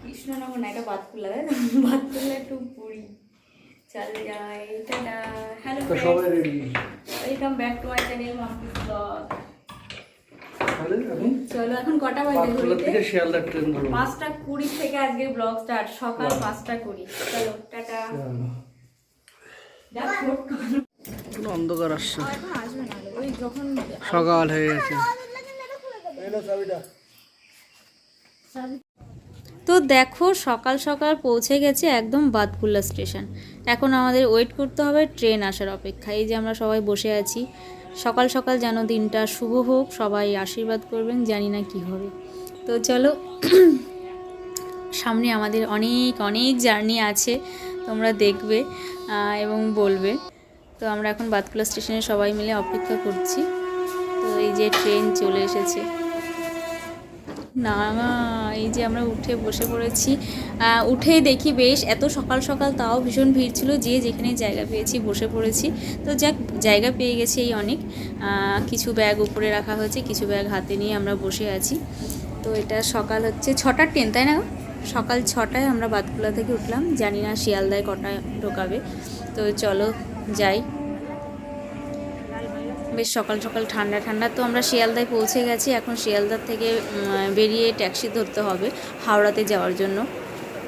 কৃষ্ণনগর না, এটা বাতকুলা, বাতকুলা টু পুরী চল যাই। Tata. Hello welcome back to my channel Mampi's blog. চলো এখন কটা বাজে? 5:20 থেকে আজকে ব্লগ স্টার্ট, সকাল 5:20। চলো টাটা। অন্ধকার আসছে, এখন আসবে না, ওই যখন সকাল হয়ে গেছে। তো দেখো সকাল সকাল পৌঁছে গেছে একদম বাতকুল্লা স্টেশন। এখন আমাদের ওয়েট করতে হবে ট্রেন আসার অপেক্ষা। এই যে আমরা সবাই বসে আছি। সকাল সকাল যেন দিনটা শুভ হোক, সবাই আশীর্বাদ করবেন, জানি না কি হবে। তো চলো সামনে আমাদের অনেক অনেক জার্নি আছে, তোমরা দেখবে এবং বলবে। তো আমরা এখন বাতকুল্লা স্টেশনে সবাই মিলে অপেক্ষা করছি। তো এই যে ট্রেন চলে এসেছে। না এই যে আমরা উঠে বসে পড়েছি। উঠেই দেখি বেশ এত সকাল সকাল তাও ভীষণ ভিড় ছিল, যে যেখানে জায়গা পেয়েছি বসে পড়েছি। তো যাক জায়গা পেয়ে গেছি এই অনেক। কিছু ব্যাগ উপরে রাখা হয়েছে, কিছু ব্যাগ হাতে নিয়ে আমরা বসে আছি। তো এটা সকাল হচ্ছে 6টার ট্রেন, তাই না? সকাল 6টায় আমরা বাতকুল্লা থেকে উঠলাম, জানি না শিয়ালদায় কটায় ঢোকাবে। তো চলো যাই। বেশ সকাল সকাল ঠান্ডা ঠান্ডা। তো আমরা শিয়ালদায় পৌঁছে গেছি। এখন শিয়ালদার থেকে বেরিয়ে ট্যাক্সি ধরতে হবে হাওড়াতে যাওয়ার জন্য।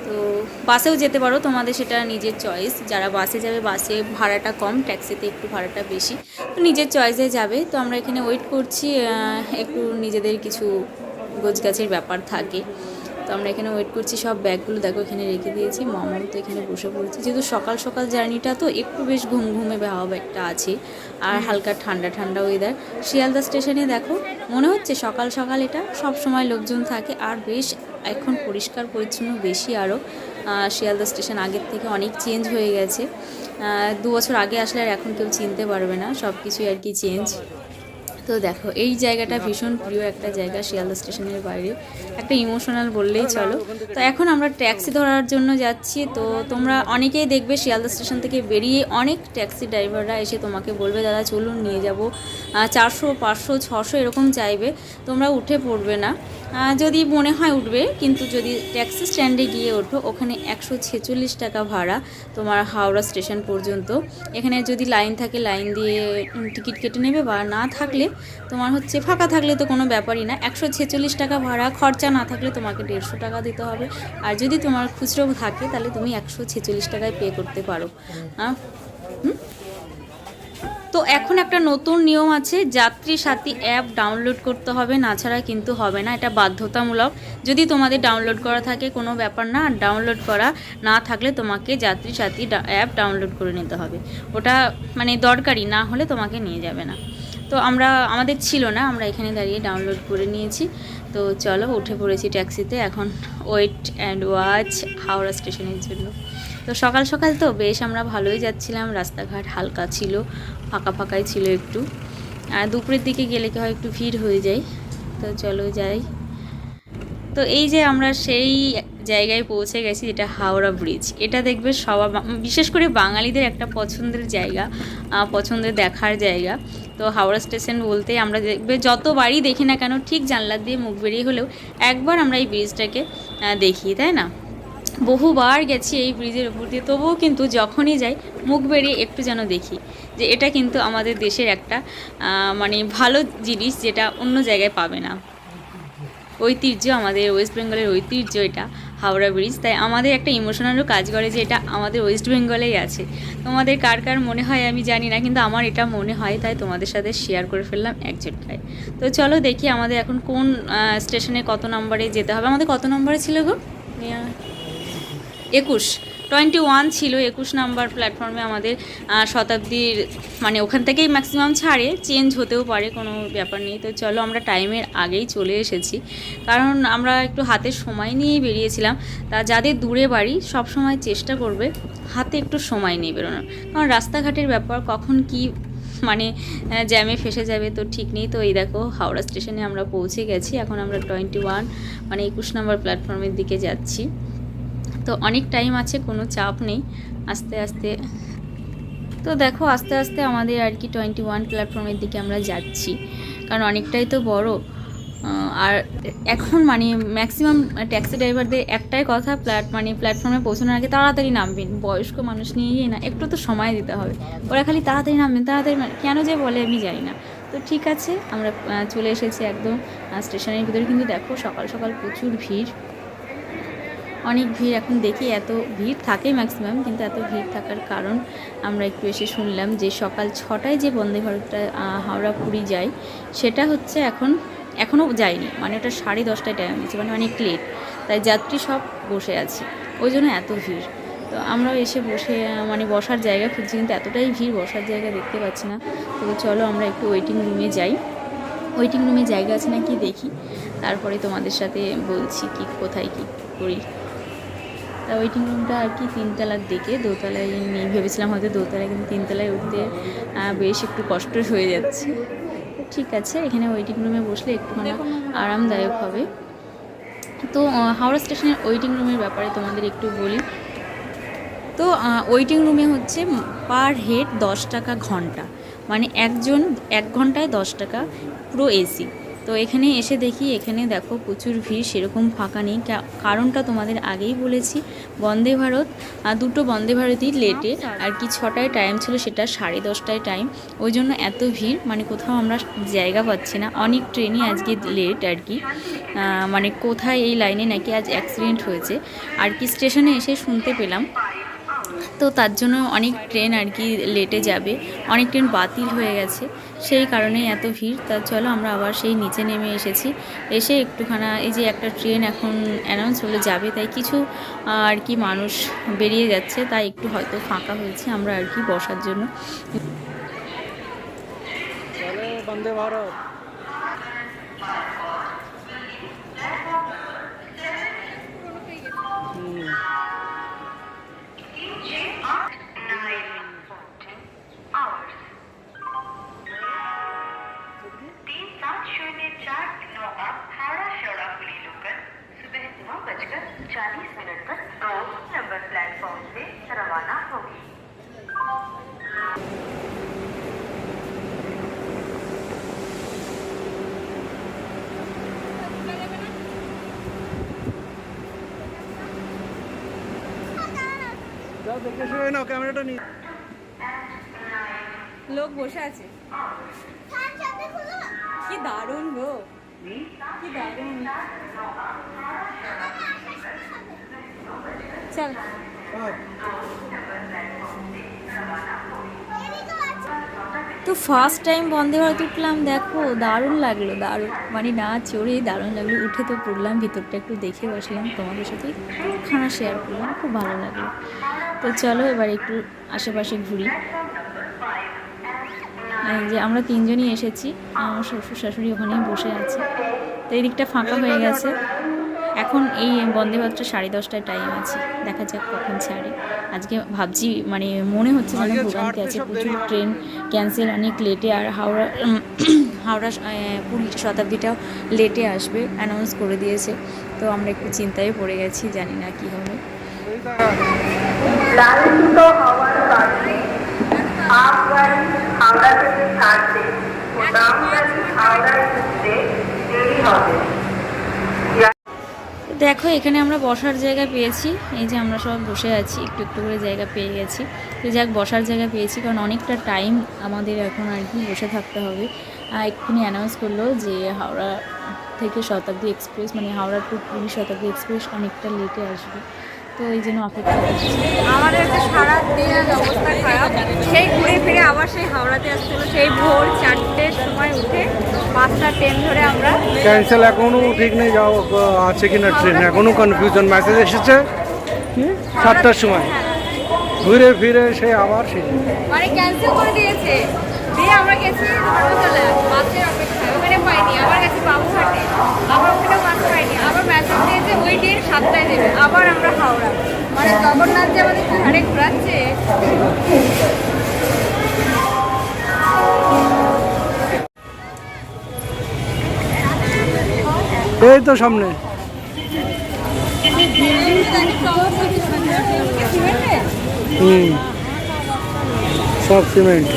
তো বাসেও যেতে পারো, তোমাদের সেটা নিজের চয়েস। যারা বাসে যাবে বাসে ভাড়াটা কম, ট্যাক্সিতে একটু ভাড়াটা বেশি, তো নিজের চয়েসে যাবে। তো আমরা এখানে ওয়েট করছি, একটু নিজেদের কিছু গোছগাছের ব্যাপার থাকে। তো আমরা এখানে ওয়েট করছি। সব ব্যাগগুলো দেখো এখানে রেখে দিয়েছি। মামাও তো এখানে বসে পড়েছি, যেহেতু সকাল সকাল জার্নিটা তো একটু বেশ ঘুম ঘুমে ভাব একটা আছে, আর হালকা ঠান্ডা ঠান্ডা ওয়েদার। শিয়ালদা স্টেশনে দেখো মনে হচ্ছে সকাল সকাল এটা সব সময় লোকজন থাকে, আর বেশ এখন পরিষ্কার পরিচ্ছন্ন বেশি আরও। শিয়ালদা স্টেশন আগের থেকে অনেক চেঞ্জ হয়ে গেছে। 2 বছর আগে আসলে আর এখন কেউ চিনতে পারবে না, সব কিছুই আর কি চেঞ্জ। তো দেখো এই জায়গাটা ভীষণ প্রিয় একটা জায়গা শিয়ালদা স্টেশনের বাইরে, একটা ইমোশনাল বললেই চলো। তো এখন আমরা ট্যাক্সি ধরার জন্য যাচ্ছি। তো তোমরা অনেকেই দেখবে শিয়ালদা স্টেশন থেকে বেরিয়ে অনেক ট্যাক্সি ড্রাইভাররা এসে তোমাকে বলবে দাদা চলুন নিয়ে যাব, 400 500 600 এরকম চাইবে। তোমরা উঠে পড়বে না, যদি মনে হয় উঠবে, কিন্তু যদি ট্যাক্সি স্ট্যান্ডে গিয়ে ওঠো ওখানে 146 টাকা ভাড়া তোমার হাওড়া স্টেশন পর্যন্ত। এখানে যদি লাইন থাকে লাইন দিয়ে টিকিট কেটে নেবে, বা না থাকলে তোমার হচ্ছে ফাঁকা থাকলে তো কোনো ব্যাপারই না, 146 টাকা ভাড়া। খরচা না থাকলে তোমাকে 150 টাকা দিতে হবে, আর যদি তোমার খুচরো থাকে তাহলে তুমি 146 টাকায় পে করতে পারো। তো এখন একটা নতুন নিয়ম আছে, যাত্রী সাথী অ্যাপ ডাউনলোড করতে হবে, না ছাড়া কিন্তু হবে না, এটা বাধ্যতামূলক। যদি তোমাদের ডাউনলোড করা থাকে কোনো ব্যাপার না, আর ডাউনলোড করা না থাকলে তোমাকে যাত্রী সাথী অ্যাপ ডাউনলোড করে নিতে হবে। ওটা মানে দরকারি, না হলে তোমাকে নিয়ে যাবে না। তো আমাদের ছিল না, আমরা এখানে দাঁড়িয়ে ডাউনলোড করে নিয়েছি। তো চলো উঠে পড়েছি ট্যাক্সিতে, এখন ওয়েট অ্যান্ড ওয়াচ হাওড়া স্টেশনের জন্য। তো সকাল সকাল তো বেশ আমরা ভালোই যাচ্ছিলাম, রাস্তাঘাট হালকা ছিল, ফাঁকা ফাঁকাই ছিল একটু। আর দুপুরের দিকে গেলে কি হয় একটু ভিড় হয়ে যায়। তো চলো যাই। তো এই যে আমরা সেই জায়গায় পৌঁছে গেছি, যেটা হাওড়া ব্রিজ। এটা দেখবে সবাই, বিশেষ করে বাঙালিদের একটা পছন্দের জায়গা, পছন্দের দেখার জায়গা। তো হাওড়া স্টেশন বলতে আমরা দেখবে যতবারই দেখি না কেন, ঠিক জানলা দিয়ে মুখ বেরিয়ে হলেও একবার আমরা এই ব্রিজটাকে দেখি, তাই না? বহুবার গেছি এই ব্রিজের উপর দিয়ে, তবুও কিন্তু যখনই যাই মুখ বেরিয়ে একটু যেন দেখি যে এটা কিন্তু আমাদের দেশের একটা মানে ভালো জিনিস, যেটা অন্য জায়গায় পাবে না। ঐতিহ্য, আমাদের ওয়েস্ট বেঙ্গলের ঐতিহ্য এটা হাওড়া ব্রিজ। তাই আমাদের একটা ইমোশনালও কাজ করে যে এটা আমাদের ওয়েস্ট বেঙ্গলেই আছে। তোমাদের কার কার মনে হয় আমি জানি না, কিন্তু আমার এটা মনে হয়, তাই তোমাদের সাথে শেয়ার করে ফেললাম এক ঝটকায়। তো চলো দেখি আমাদের এখন কোন স্টেশনে কত নম্বরে যেতে হবে। আমাদের কত নম্বরে ছিল গো? 21 ছিল। 21 নাম্বার প্ল্যাটফর্মে আমাদের শতাব্দীর, মানে ওখান থেকেই ম্যাক্সিমাম ছাড়ে, চেঞ্জ হতেও পারে, কোনো ব্যাপার নেই। তো চলো আমরা টাইমের আগেই চলে এসেছি, কারণ আমরা একটু হাতে সময় নিয়েই বেরিয়েছিলাম। তা যাদের দূরে বাড়ি সব সময় চেষ্টা করবে হাতে একটু সময় নিয়ে বেরোনোর, কারণ রাস্তাঘাটের ব্যাপার কখন কি মানে জ্যামে ফেসে যাবে তো ঠিক নেই। তো এই দেখো হাওড়া স্টেশনে আমরা পৌঁছে গেছি। এখন আমরা 21 মানে 21 নম্বর প্ল্যাটফর্মের দিকে যাচ্ছি। তো অনেক টাইম আছে, কোনো চাপ নেই, আস্তে আস্তে। তো দেখো আস্তে আস্তে আমাদের আর কি 21 প্ল্যাটফর্মের দিকে আমরা যাচ্ছি, কারণ অনেকটাই তো বড়। আর এখন মানে ম্যাক্সিমাম ট্যাক্সি ড্রাইভারদের একটাই কথা, প্ল্যাটফর্মে পৌঁছানোর আগে তাড়াতাড়ি নামবেন। বয়স্ক মানুষ নিয়ে না, একটু তো সময় দিতে হবে। ওরা খালি তাড়াতাড়ি নামবেন, তাড়াতাড়ি কেন যে বলে আমি জানি না। তো ঠিক আছে, আমরা চলে এসেছি একদম স্টেশনের ভিতরে। কিন্তু দেখো সকাল সকাল প্রচুর ভিড়, অনেক ভিড়। এখন দেখি এত ভিড় থাকে ম্যাক্সিমাম, কিন্তু এত ভিড় থাকার কারণ আমরা একটু এসে শুনলাম যে সকাল 6টায় যে বন্দে ভারতটা হাওড়া পুরী যায়, সেটা হচ্ছে এখনও যায়নি। মানে ওটা 10:30টায় টাইম দিচ্ছে, মানে অনেক লেট। তাই যাত্রী সব বসে আছে, ওই জন্য এত ভিড়। তো আমরাও এসে বসে মানে বসার জায়গা খুঁজছি, কিন্তু এতটাই ভিড়, বসার জায়গা দেখতে পাচ্ছি না। তো চলো আমরা একটু ওয়েটিং রুমে যাই। ওয়েটিং রুমে জায়গা আছে নাকি দেখি, তারপরে তোমাদের সাথে বলছি কি কোথায় কী করি। তা ওয়েটিং রুমটা আর কি 3তলার দিকে, 2তলায় নেই। ভেবেছিলাম হয়তো 2তলায়, কিন্তু 3তলায় উঠতে বেশ একটু কষ্ট হয়ে যাচ্ছে। ঠিক আছে, এখানে ওয়েটিং রুমে বসলে একটুখানি আরামদায়ক হবে। তো হাওড়া স্টেশনের ওয়েটিং রুমের ব্যাপারে তোমাদের একটু বলি। তো ওয়েটিং রুমে হচ্ছে পার হেড 10 টাকা ঘন্টা, মানে একজন 1 ঘন্টায় 10 টাকা, পুরো এসি। তো এখানে এসে দেখি, এখানে দেখো প্রচুর ভিড়, সেরকম ফাঁকা নেই। কারণটা তোমাদের আগেই বলেছি, বন্দে ভারত দুটো বন্দে ভারতই লেটে আর কি। 6টায় টাইম ছিল, সেটা 10:30টায় টাইম, ওই জন্য এত ভিড়। মানে কোথাও আমরা জায়গা পাচ্ছি না, অনেক ট্রেনই আজকে লেট আর কি। মানে কোথায় এই লাইনে নাকি আজ অ্যাক্সিডেন্ট হয়েছে আর কি, স্টেশনে এসে শুনতে পেলাম। তো তার জন্য অনেক ট্রেন আর কি লেটে যাবে, অনেক ট্রেন বাতিল হয়ে গেছে, সেই কারণেই এত ভিড়। তা চলো আমরা আবার সেই নিচে নেমে এসেছি। এসে একটুখানা এই যে একটা ট্রেন এখন অ্যানাউন্স হলে যাবে, তাই কিছু আর কি মানুষ বেরিয়ে যাচ্ছে, তাই একটু হয়তো ফাঁকা হয়েছে আমরা আর কি বসার জন্য। বন্দে ভারত। যাও দেখে শুনে নাও, ক্যামেরাটা নিয়ে। লোক বসে আছে, কি দারুণ গো, কি দারুণ। চল। তো ফার্স্ট টাইম বন্দে ভারত উঠলাম, দেখো দারুণ লাগলো, দারুণ মানে না চড়ে দারুণ লাগলো। উঠে তো পড়লাম, ভিতরটা একটু দেখে বসলাম, তোমাদের সাথে একটুখানা শেয়ার করলাম, খুব ভালো লাগলো। তো চলো এবার একটু আশেপাশে ঘুরি। যে আমরা 3জনই এসেছি, আমার শ্বশুর শাশুড়ি ওখানেই বসে আছে। তো এই দিকটা ফাঁকা হয়ে গেছে। এখন এই বন্দে ভারতটা 10:30টায় টাইম আছে, দেখা যাক কখন ছাড়ে। আজকে ভাবছি মানে মনে হচ্ছে যেন ভোগান্তি আছে, প্রচুর ট্রেন ক্যান্সেল, অনেক লেটে। আর হাওড়া পুরী শতাব্দীটাও লেটে আসবে, অ্যানাউন্স করে দিয়েছে। তো আমরা একটু চিন্তায় পড়ে গেছি, জানি না কী হবে। হাওড়া থেকে ছাড়তে হাওড়ায় ঢুকতে দেরি হবে। দেখো এখানে আমরা বসার জায়গা পেয়েছি, এই যে আমরা সব বসে আছি, একটু একটু করে জায়গা পেয়ে গেছি। তো যাক বসার জায়গা পেয়েছি, কারণ অনেকটা টাইম আমাদের এখন আর কি বসে থাকতে হবে। এক্ষুনি অ্যানাউন্স করলো যে হাওড়া থেকে শতাব্দী এক্সপ্রেস, মানে হাওড়া টু পুরী শতাব্দী এক্সপ্রেস অনেকটা লেটে আসবে। তো এই জন্য অপেক্ষা করছি। আমাদের তো সারা দিনের অবস্থা খারাপ, সেই ঘুরে ফিরে আবার সেই হাওড়াতে আসতে হলো। সেই ভোর 4টের সময় উঠে 5টা ট্রেন ধরে আমরা ক্যান্সেল এখনো ঠিক নেই, যাও আছে কিনা ট্রেন এখনো কনফিউশন। মেসেজ এসেছে 7টার সময়, ঘুরে ফিরে সে আবার সেই মানে ক্যান্সেল করে দিয়েছে। দিয়ে আমরা গেছি ধর্মতলা, বাসের অপেক্ষায়, ওখানে পাইনি। আবার গেছি বাবুঘাটে, আবার ওখানে বাস পাইনি। আবার মেসেজ দিয়েছে ওই ট্রেন 7টায় দেবে। আবার আমরা হাওড়া, মানে জগন্নাথ যে আমাদের ঘাড়ে ঘুরাচ্ছে। এই তো সামনে। সব সিমেন্ট।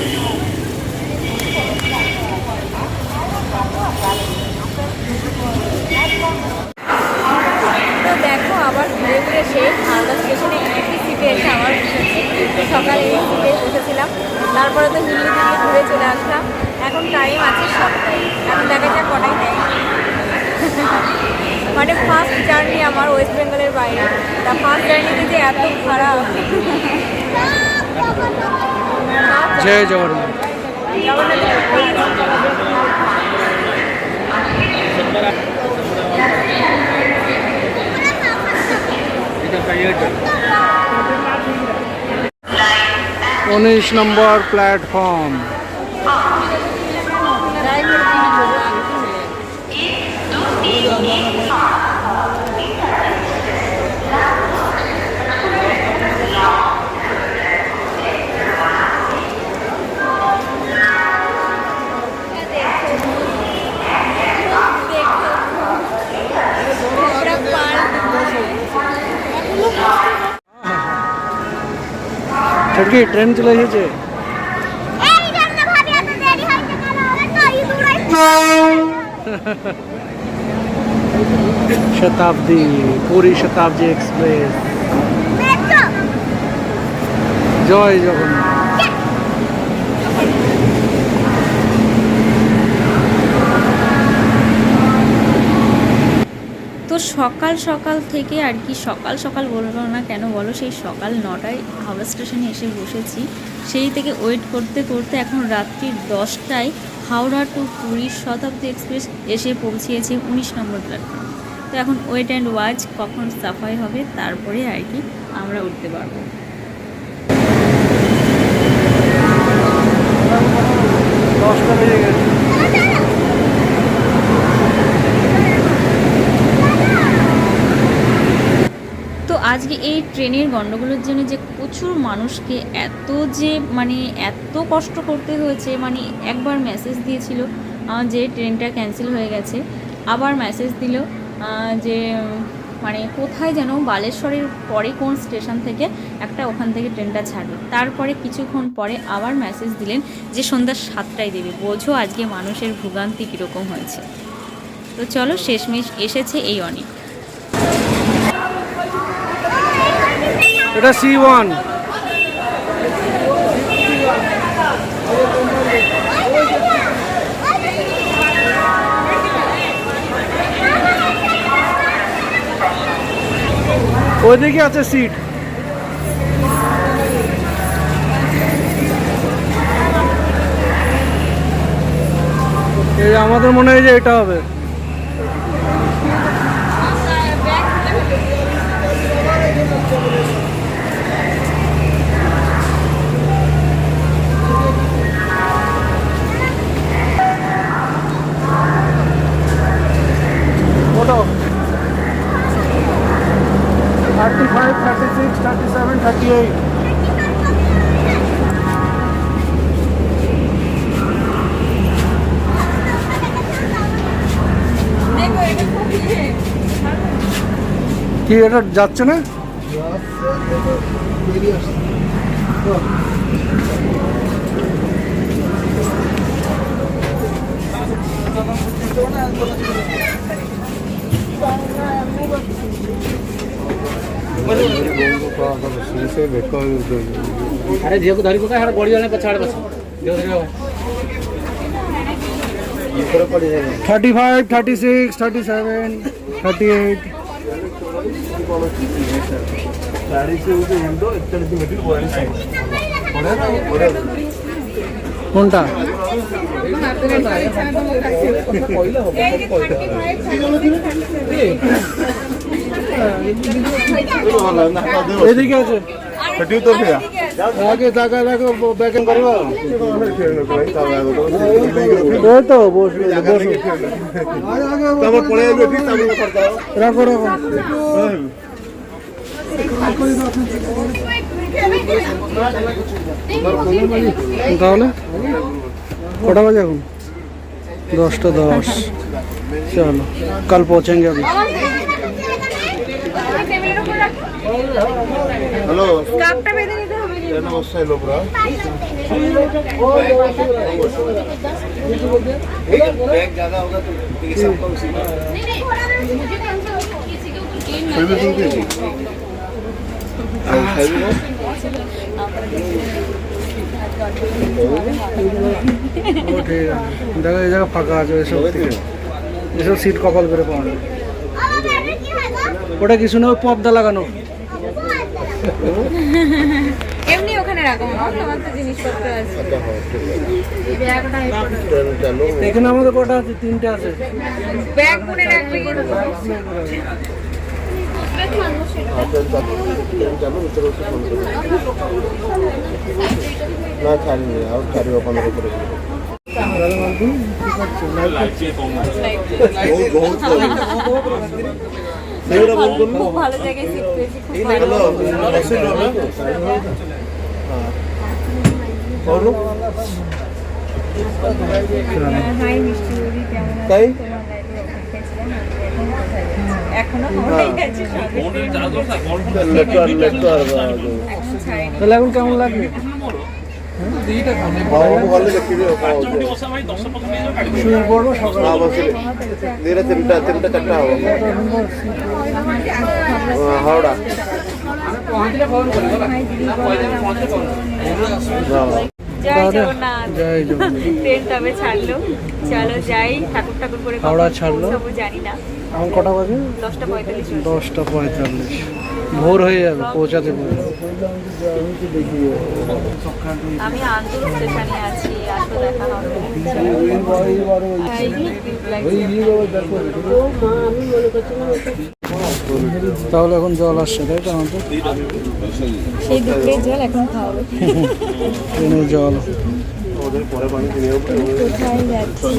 ঘুরে ঘুরে সেই হাওড়া স্টেশনে একই সিটে এসে আবার বসেছি। সকালে এই সিটে বসেছিলাম, তারপরে তো হিল্লি থেকে ঘুরে চলে আসলাম। এখন টাইম আছে 7টায়, এখন দেখা যাক কটাই দেয়। মানে ফার্স্ট জার্নি আমার ওয়েস্ট বেঙ্গলের বাইরে, তা ফার্স্ট জার্নিতে যে এত খারাপ। জয় জগন্নাথ। উনিশ নম্বর প্ল্যাটফর্ম। ছটকি ট্রেন চলে এসেছে। শতাব্দী, পুরী শতাব্দী এক্সপ্রেস। জয় জগন্নাথ। তো সকাল সকাল থেকে আর কি, সকাল সকাল বলবো না কেন বলো, সেই সকাল 9টায় হাওড়া স্টেশনে এসে বসেছি। সেই থেকে ওয়েট করতে করতে এখন রাত্রি 10টায় হাওড়া টু পুরী শতাব্দী এক্সপ্রেস এসে পৌঁছিয়েছে 19 নম্বর প্ল্যাটফর্ম। তো এখন ওয়েট অ্যান্ড ওয়াচ কখন সাফাই হবে, তারপরে আর কি আমরা উঠতে পারবো। তো আজকে এই ট্রেনের গণ্ডগোলের জন্য যে প্রচুর মানুষকে এত কষ্ট করতে হয়েছে। মানে একবার মেসেজ দিয়েছিল যে ট্রেনটা ক্যান্সেল হয়ে গেছে, আবার মেসেজ দিল যে মানে কোথায় যেন বালেশ্বরের পরে কোন স্টেশন থেকে একটা ওখান থেকে ট্রেনটা ছাড়বে। তারপরে কিছুক্ষণ পরে আবার মেসেজ দিলেন যে সন্ধ্যা 7টায় দেবে। বোঝো আজকে মানুষের ভোগান্তি কীরকম হয়েছে। তো চলো, শেষমেশ এসেছে এই অনেক। এটা C1। ওইদিকে আছে সিট। এই আমাদের মনে হয় যে এটা হবে। Photo 35, 36, 37, 38. কি এটা যাচ্ছে না? अरे झील को धरी को का बड़ी वाले पछाड़ बस देव धरी 35, 36, 37, 38. কোনটা? এদিকে আছে। আগে জায়গা রাখো, ব্যাকিং করবো। ওই তো বসো রাখো রাখো। তাহলে কটা বাজে এখন? 10:10। चलो कल पहुंचेंगे अभी। हेलो স্কার্ফটা বেঁধে নিতে হবে কিন্তু। নমস্কার লোকরা बैग ज्यादा होगा तो ठीक है सबका उसी में नहीं नहीं मुझे कंफर्म किसी को फिर भी तुम খাইবি না? ও ঠিক আছে, দেখো এই জায়গা ফাঁকা আছে, এসব থেকে এসব সিট কপাল করে পাওয়া যায়। ওটা কিছু না, ওই পর্দা লাগানো। এমনি ওখানে রাখো মামা, তোমার তো জিনিসপত্র আছে। আচ্ছা, হ্যাঁ, ঠিক আছে। ব্যাগটা ট্রেন চালু। এখানে আমাদের কটা আছে? 3টে আছে। ব্যাগ মনে রাখবে কিন্তু। হ্যাঁ, ট্রেন চালু, ভিতরে বসে ফোন করবে। না, ছাড়িনি, আর ছাড়িব 15 করে। বহুত মেয়েরা বল করলো। খুব ভালো জায়গায় সিট পেয়েছি, খুব হ্যালো, ভালো। বলো। হাই মিষ্টি দিদি, কেমন আছো? তাই? তোমার লাইভে অপেক্ষায় ছিলাম, এখনো হয়ে গেছে সবে। লেটু আর এখনো ছাড়িনি। তাহলে এখন কেমন লাগবে? ভালো দেখি রে, শুয়ে পড়বো সকালে। হ্যাঁ, বসে ধীরে 3টা 4টা হবে। হাওড়া। জয় জগন্নাথ। জয় জগন্নাথ। ট্রেন তবে ছাড়লো, চলো যাই। ঠাকুর ঠাকুর করে কখন হাওড়া ছাড়লো? পৌঁছাবো জানি না। এখন কটা বাজে? 10:45 হয়েছে। 10:45। ভোর হয়ে যাবে পৌঁছাতে পৌঁছাতে। আমি আন্দুল স্টেশনে আছি, আসো দেখা হবে। তাহলে এখন জল আসছে, তাই তো আমাদের সেই দুপুরের জল এখন খাওয়াবে। ট্রেনে জল। ওদের পরে পানি কিনে কোথায় যাচ্ছি?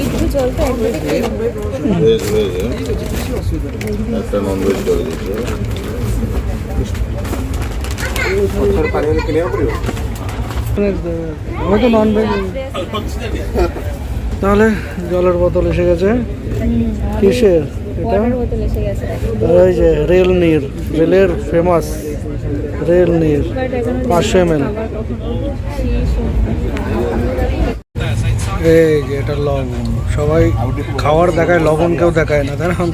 একটু জলটা একবারে খেয়ে নেবো। একটা ননভেজ করে দিচ্ছে। পানি কিনে পড়িব। আমি তো ননভেজ। তাহলে জলের বোতল এসে গেছে। কিসের এটা? ওয়াটার বোতল এসে গেছে। এই যে রেল নীর, রেলের ফেমাস রেল নীর, 500 ml। এই যে এটা লবণ, সবাই খাওয়ার দেখায়, লবণ কেউ দেখায় না, তাই না? আমরা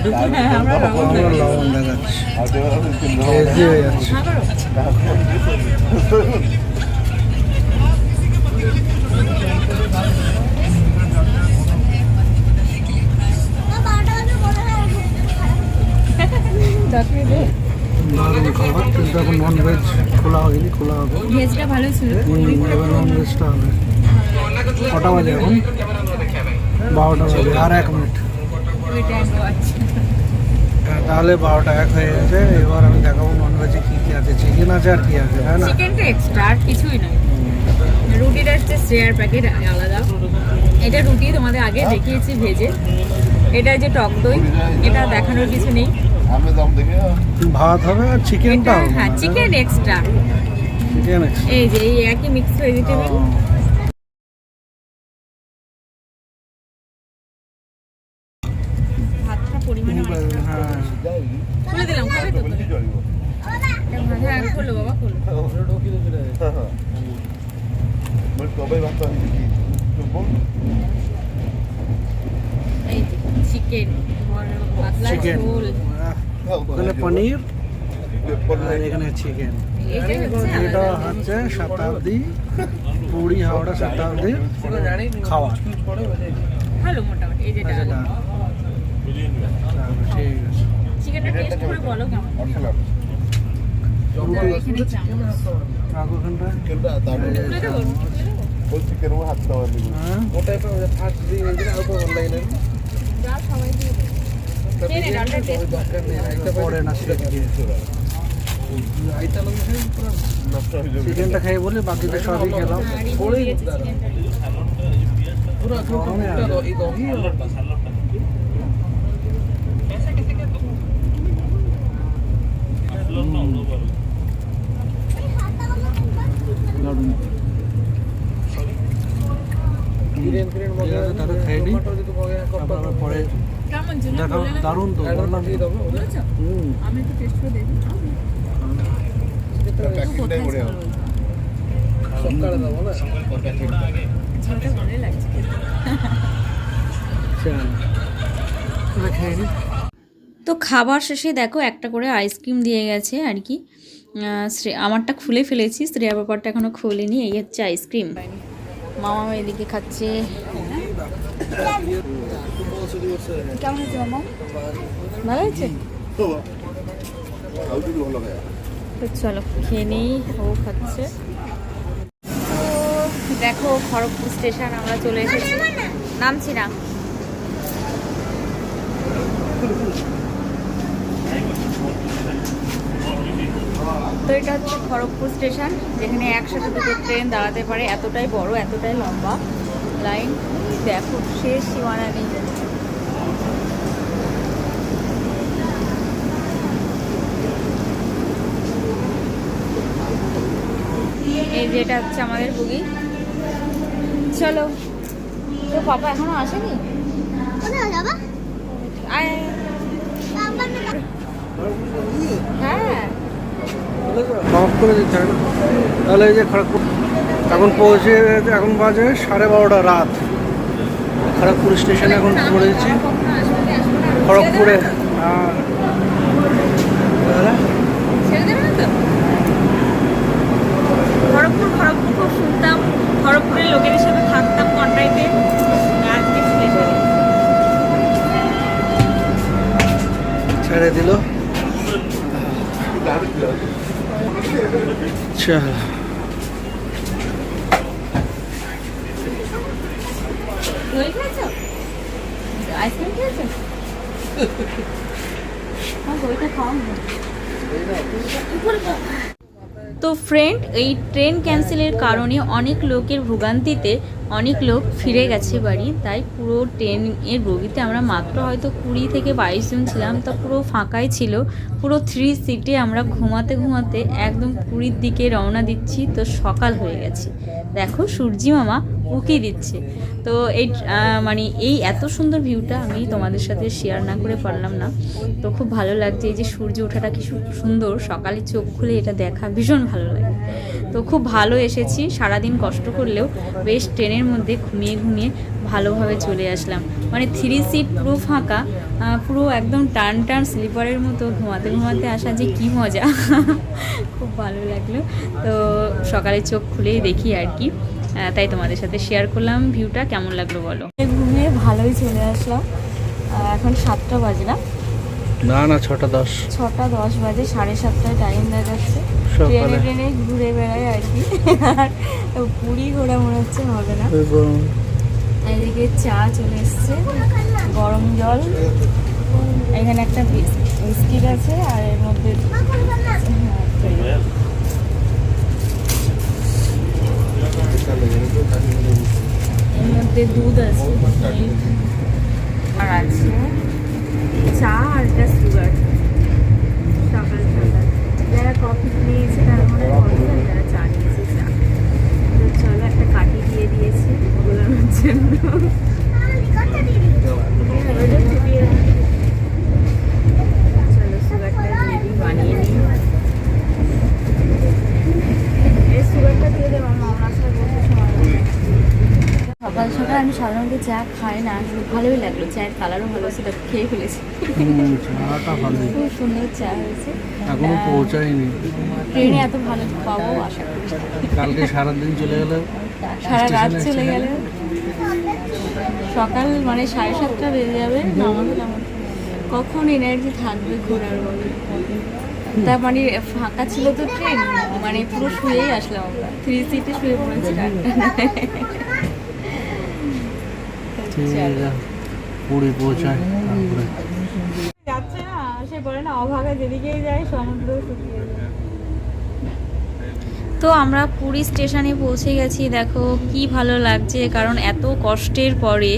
লবণ দেখাচ্ছি, easy হয়ে যাচ্ছে। দারুণ খাবার, কিন্তু এখন ননভেজ খোলা হয়নি, খোলা হবে। ভেজটা ভালো ছিল। এবার ননভেজটা হবে। কটা বাজে এখন? 12টা বাজে, আর 1 মিনিট। তাহলে 12টা 1 হয়ে গেছে। এবার আমি দেখাবো ননভেজে কী কী আছে। চিকেন আছে আর কি আছে, তাই না? চিকেনটা এক্সট্রা, আর কিছুই নয়। রুটিটা হচ্ছে শ্রেয়ার প্যাকেট আলাদা। এটা রুটি তোমাদের আগে দেখিয়েছি ভেজে। এটা যে টক দই, এটা দেখানোর কিছু নেই। আমি দাম দেখে ভাত হবে আর চিকেনটা এটা হবে। হ্যাঁ, চিকেন এক্সট্রা। চিকেন এই যে এই একই মিক্স ভেজিটেবল। ভাতটা পরিমাণে অনেক। হ্যাঁ, খুলে দিলাম, খাবে তো তুমি? হ্যাঁ খোলো বাবা, খোলো। কবে ভাত আমি দেখি এই যে চিকেন, পাতলা চিকেন। ঝোল। ওখানে পনির আর এখানে চিকেন। এইটাই হচ্ছে এটা আলাদা। হচ্ছে শতাব্দী পুরী হাওড়া শতাব্দী খাওয়া। ভালো মোটামুটি। এই যেটা আচ্ছা, ঠিক আছে। চিকেনটা টেস্ট করে বলো কেমন। এখানে চামচ। রাখো ওখানটা। চিকেনটা দারুণ। খুলে দেবো, খুলে দেবো। ওই চিকেন হাত খাওয়ার দিব। হ্যাঁ, যা সবাই দিয়ে দেবে। খেয়ে নে, ডালটা টেস্ট করো। পরে না নষ্ট হয়ে যাবে। চিকেনটা খেয়ে বলি, বাকিটা সবই খেলাম। আর রিভিউ দিয়েছে চিকেনটা। গরমে আছে। দারুণ। ঠিক আছে, তাহলে খেয়ে নিই, তারপর আবার পরে কেমন ছিল? দেখাও। বলে না? দারুণ তো, বললাম তো। বলেছো? হুম। আমি একটু টেস্ট করে দেখি। প্যাকেটটাই বড় হবে। ঝোলটা ভালোই লাগছে। চল, তাহলে খেয়ে নিই। তো খাবার শেষে দেখো একটা করে আইসক্রিম দিয়ে গেছে আর কি। আমারটা খুলে ফেলেছি, শ্রেয়া ব্যাপারটা এখনও খোলেনি। এই হচ্ছে আইসক্রিম, মামা এদিকে খাচ্ছে। কেমন হয়েছে মামা? ভালো হয়েছে? তো চলো খেয়ে নিই, ও খাচ্ছে। তো দেখো খড়গপুর স্টেশন আমরা চলে এসেছি, নামছি না। তো এটা হচ্ছে খড়গপুর স্টেশন, যেখানে একসাথে দুটো ট্রেন দাঁড়াতে পারে, এতটাই বড় এতটাই লম্বা লাইন। দেখো শেষ সীমানা নেই। এই যেটা হচ্ছে আমাদের বগি। চলো, তো পাপা এখনো আসেনি? আয়। হ্যাঁ খড়গপুরে যেতে হবে, তাহলে এই যে খড়গপুর এখন পৌঁছে, এখন বাজে 12:30 রাত। খড়গপুর স্টেশনে এখন পড়েছি, খড়গপুরে। ছেড়ে দেবে না তো? খড়গপুর খুব শুনতাম, খড়গপুরের লোকেদের সাথে থাকতাম কন্ট্রাক্টে। আজকে স্টেশনে ছেড়ে দিল। চল দই খেয়েছো? আইসক্রিম খেয়েছো? দইটা খাও। তো ফ্রেন্ড, এই ট্রেন ক্যান্সেলের কারণে অনেক লোকের ভোগান্তিতে অনেক লোক ফিরে গেছে বাড়ি। তাই পুরো ট্রেনের বগিতে আমরা মাত্র হয়তো 20 থেকে 22 জন ছিলাম, তা পুরো ফাঁকাই ছিল। পুরো 3 সিটে আমরা ঘুমাতে ঘুমাতে একদম পুরীর দিকে রওনা দিচ্ছি। তো সকাল হয়ে গেছে, দেখো সূর্যি মামা উকি দিচ্ছে। তো এই মানে এই এত সুন্দর ভিউটা আমি তোমাদের সাথে শেয়ার না করে পারলাম না। তো খুব ভালো লাগছে, এই যে সূর্য ওঠাটা কি সুন্দর, সকালে চোখ খুলে এটা দেখা ভীষণ ভালো লাগে। তো খুব ভালো এসেছি, সারাদিন কষ্ট করলেও বেশ ট্রেনের মধ্যে ঘুমিয়ে ঘুমিয়ে ভালোভাবে চলে আসলাম। মানে 3 সিট পুরো ফাঁকা, পুরো একদম টান টান স্লিপারের মতো ঘুমাতে ঘুমাতে আসা যে কি মজা, খুব ভালো লাগলো। তো সকালে চোখ খুলেই দেখি আর কি, তাই তোমাদের সাথে শেয়ার করলাম। ভিউটা কেমন লাগলো বলো? ঘুমিয়ে ভালোই চলে আসলাম। এখন 7টা বাজে না, না 6:10 বাজে, 7:30টায় টাইম দেখাচ্ছে। ট্রেনে ঘুরে বেড়াই আর কি, আর পুরী ঘোরা মনে হচ্ছে হবে না। এদিকে চা চলে এসছে, গরম জল, এখানে একটা বিস্কিট আছে, আর এর মধ্যে দুধ আছে, আর আছে চা, আর একটা সুগার। সকাল সকাল যারা কফি নিয়েছে তারা মনে হয়, যারা চা নিয়েছে চা। তো চলো, একটা কাঠি দিয়ে দিয়েছি গোলানোর জন্য। চলো সুগারটা দিয়ে দিই, বানিয়ে নিই। এই সুগারটা দিয়ে দেবো, আমার সাথে বসে সময়। সকাল সকাল আমি সাধারণত চা খাই না, কিন্তু ভালোই লাগলো, চায়ের কালারও ভালো, সেটা খেয়ে ফেলেছি। চাটা ভালো, খুব সুন্দর চা হয়েছে। এখনো পৌঁছায়নি। ট্রেনে এত ভালো পাবো আশা করি। কালকে সারাদিন চলে গেলে, সারা রাত চলে গেলে, সকাল মানে 7:30 বেজে যাবে। আমাদের কখন এনার্জি থাকবে ঘোরার বলে? তার মানে ফাঁকা ছিল তো ট্রেন, মানে পুরো শুয়েই আসলাম আমরা, 3 সিটে শুয়ে পড়েছি। পুরী পৌঁছায় তারপরে যাচ্ছে না, সে বলে না অভাগা যেদিকেই যায় সমুদ্র শুকিয়ে যায়। তো আমরা পুরী স্টেশনে পৌঁছে গেছি। দেখো কি ভালো লাগছে, কারণ এত কষ্টের পরে,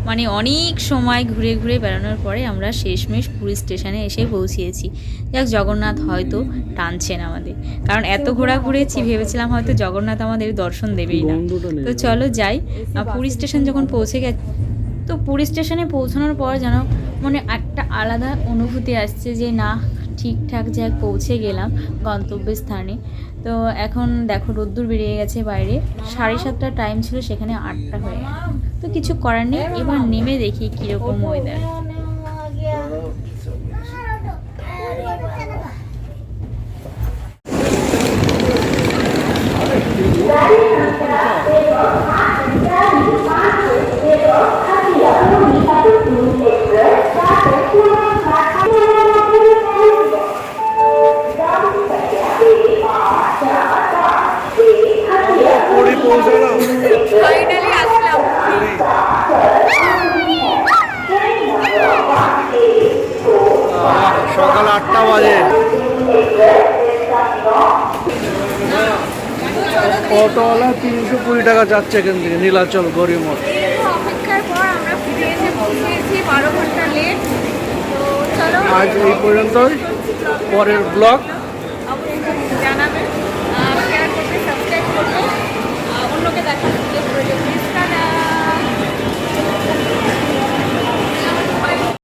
মানে অনেক সময় ঘুরে ঘুরে বেড়ানোর পরে আমরা শেষমেশ পুরী স্টেশনে এসে পৌঁছিয়েছি। যাক, জগন্নাথ হয়তো টানছেন আমাদের, কারণ এত ঘোরা ঘুরেছি, ভেবেছিলাম হয়তো জগন্নাথ আমাদের দর্শন দেবেই না। তো চলো যাই। পুরী স্টেশন যখন পৌঁছে গেছে, তো পুরী স্টেশনে পৌঁছানোর পর যেন মানে একটা আলাদা অনুভূতি আসছে যে না, ঠিকঠাক জায়গায় পৌঁছে গেলাম গন্তব্যস্থানে। তো এখন দেখো রোদ্দুর বেরিয়ে গেছে বাইরে, 7:30 টাইম ছিল, সেখানে 8টা হয়ে গেছে। তো কিছু করার নেই, এবার নেমে দেখি কীরকম ওয়েদার। পুরী পৌঁছে গেলাম। ফাইনালি আসলাম। সকাল 8টা বাজে। অটোওয়ালা 320 টাকা যাচ্ছে এখান থেকে নীলাচল গরিমঠ। দীর্ঘ অপেক্ষার পর আমরা ফিরে এসে পৌঁছেছি, 12 ঘন্টা লেট। তো চলো আজ এই পর্যন্তই, পরের ব্লগ